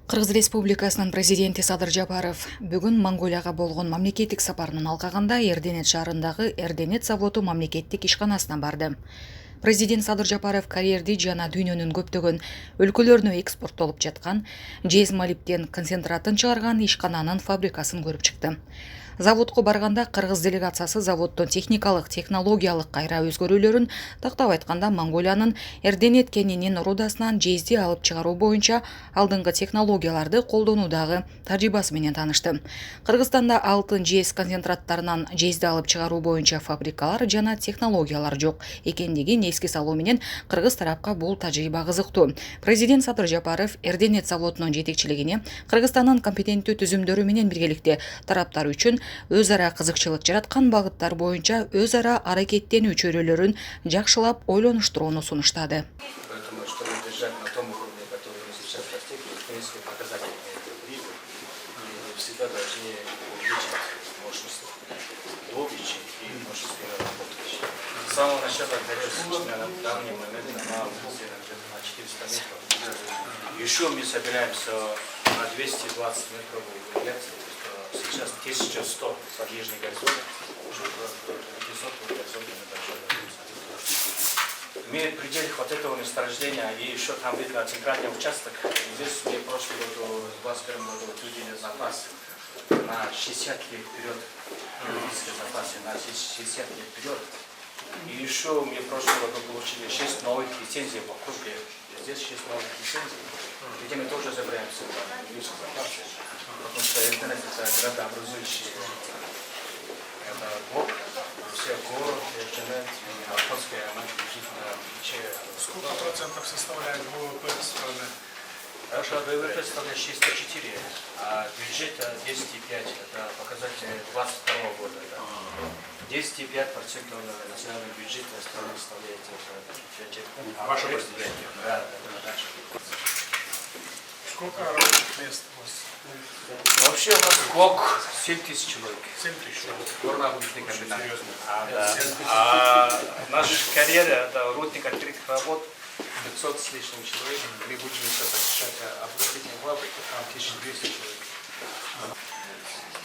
Кыргыз Республикасынын президенти Садыр Жапаров бүгүн Монголияга болгон мамлекеттик сапарынын алкагында Эрденет шаарындагы Эрденет заводу мамлекеттик ишканасына барды. Президент Садыр Жапаров карьерди жана дүйнөнүн көптөгөн өлкөлөрүнө экспорттолуп жаткан жез молибден концентратын чыгарган ишкананын фабрикасын көрүп чыкты. Заводко барганда кыргыз делегациясы заводдун техникалык, технологиялык кайра өзгөрүүлөрүн, тактап айтканда Монголиянын Эрденет кенинин рудасынан жезди алып чыгаруу боюнча алдыңкы технологияларды колдонуудагы тажрыйбасы менен таанышты. Кыргызстанда алтын жез концентраттарынан жезди алып чыгаруу боюнча фабрикалар жана технологиялар жок экендигин эске салуу менен кыргыз тарапка бул тажрыйба кызыктуу. Президент Садыр Жапаров Эрденет заводунун жетекчилигине Кыргызстандын компетенттүү түзүмдөрү менен биргеликте тараптар үчүн өз ара кызыкчылык жараткан багыттар боюнча өз ара аракеттенүү чөйрөлөрүн жакшылап ойлонуштурууну сунуштады. Поэтому, чтобы держать на том уровне, который мы сейчас достигли, в принципе, показатели имеют и всегда должны увеличить мощность добычи и мощность работающей. С самого начала на данный момент она на 400 метров. Еще мы собираемся на 220 метров увеличить. Сейчас 1100 подвижных горизонтов, уже 500 горизонтов мы должны добиться. Имеет пределы вот этого месторождения, и еще там видно центральный участок. Здесь мы в прошлом году, в 2021 году, утвердили запас на 60 лет вперед, запасы на 60 лет вперед. И еще мы в прошлом году получили 6 новых лицензий в округе. Здесь 6 новых лицензий, где мы тоже забираемся в южном запасе. Потому что интернет это градообразующий. Это блок, все город, интернет, Охотская, она лежит на плече. Сколько процентов составляет ВВП страны? Наша ВВП страны 604, а бюджет 10,5, это показатель 22 года. 10,5% национального бюджета страны составляет бюджет. Ваше предприятие? Да, это наше. Сколько рабочих мест у вас? Вообще у нас ГОК 7 тысяч человек. 7 тысяч человек. Горно-рудный комбинат. Серьезно. Наша карьера, это рудник открытых работ, 500 с лишним человек. Мы будем еще посещать обогатительные фабрики, там 1200 человек.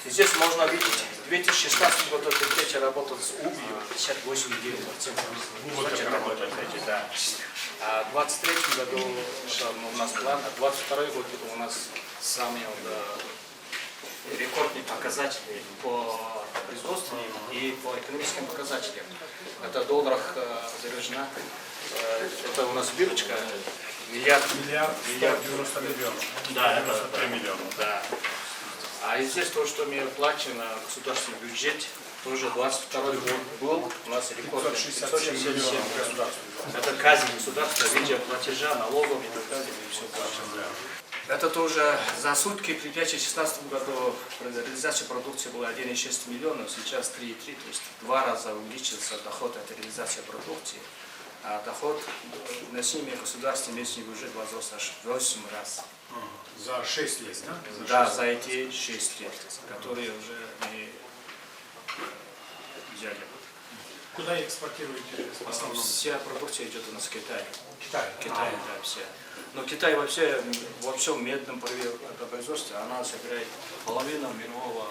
И здесь можно видеть, в 2016 году предприятие работало с убью 58,9%. Да. А в 2023 году у нас план, а 2022 год у нас самые рекордные показатели по производственным и по экономическим показателям. Это в долларах завершена. Это у нас выручка миллиард 190 миллионов. Да, 93 миллиона. Да. А и здесь то, что мы платим на государственный бюджет, тоже 22 год был, у нас рекорд 567 миллионов государства. Это казнь государства в виде платежа, налогов и так далее. И все прочее. Это тоже за сутки предприятия в 2016 году реализация продукции была 1,6 миллиона, сейчас 3,3, то есть в 2 раза увеличился доход от реализации продукции, а доход на семьи государственный местный бюджет возрос аж в 8 раз. За 6 лет, да? Да, за эти 6 лет, которые уже мы взяли. Куда экспортируете в основном? Вся продукция идет у нас в Китай. Китай. Китай, да, все. Но Китай вообще во всем медном производстве, она собирает половину мирового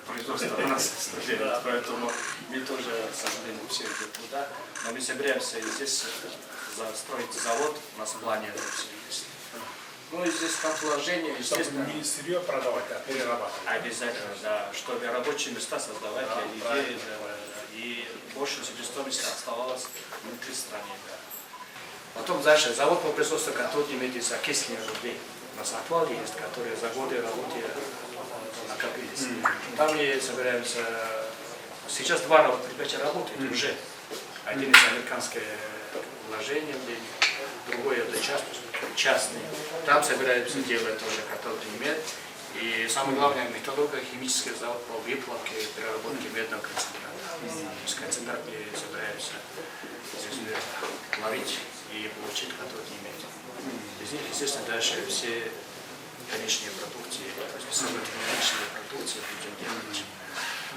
производства у нас. Да, поэтому мы тоже, к сожалению, все идем туда. Но мы собираемся и здесь строить завод, у нас в плане это все есть. Ну и здесь там вложения, естественно. Чтобы не сырье продавать, а перерабатывать. Обязательно, да, чтобы рабочие места создавать для людей, и больше себестоимости оставалось внутри страны. Да. Потом дальше завод по производству катодной меди с окисленной рудой. У нас отвал есть, которые за годы работы накопились. Там мы собираемся. Сейчас 2 предприятия работают уже. Один из американских вложений, другой это частный. Там собираемся делать тоже катодный мед. И самое главное, металлурго-химический завод по выплавке и переработке медного концентрата. То есть концентрат мы собираемся здесь ловить и получить катодный мед. Из них, естественно, дальше все конечные продукты, то есть высокотехнологичные продукции будем делать.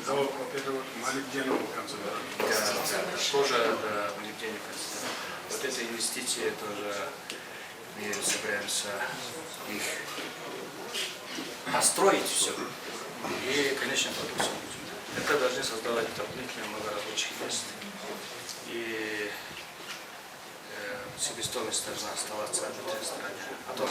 во-первых, молибденовую концентрацию. Да, тоже молибденовая концентрация. Вот эти инвестиции тоже мы собираемся их построить все. И, конечно, продукцию будем. Это должны создавать дополнительно много рабочих мест. И себестоимость должна оставаться в этой стране. А то...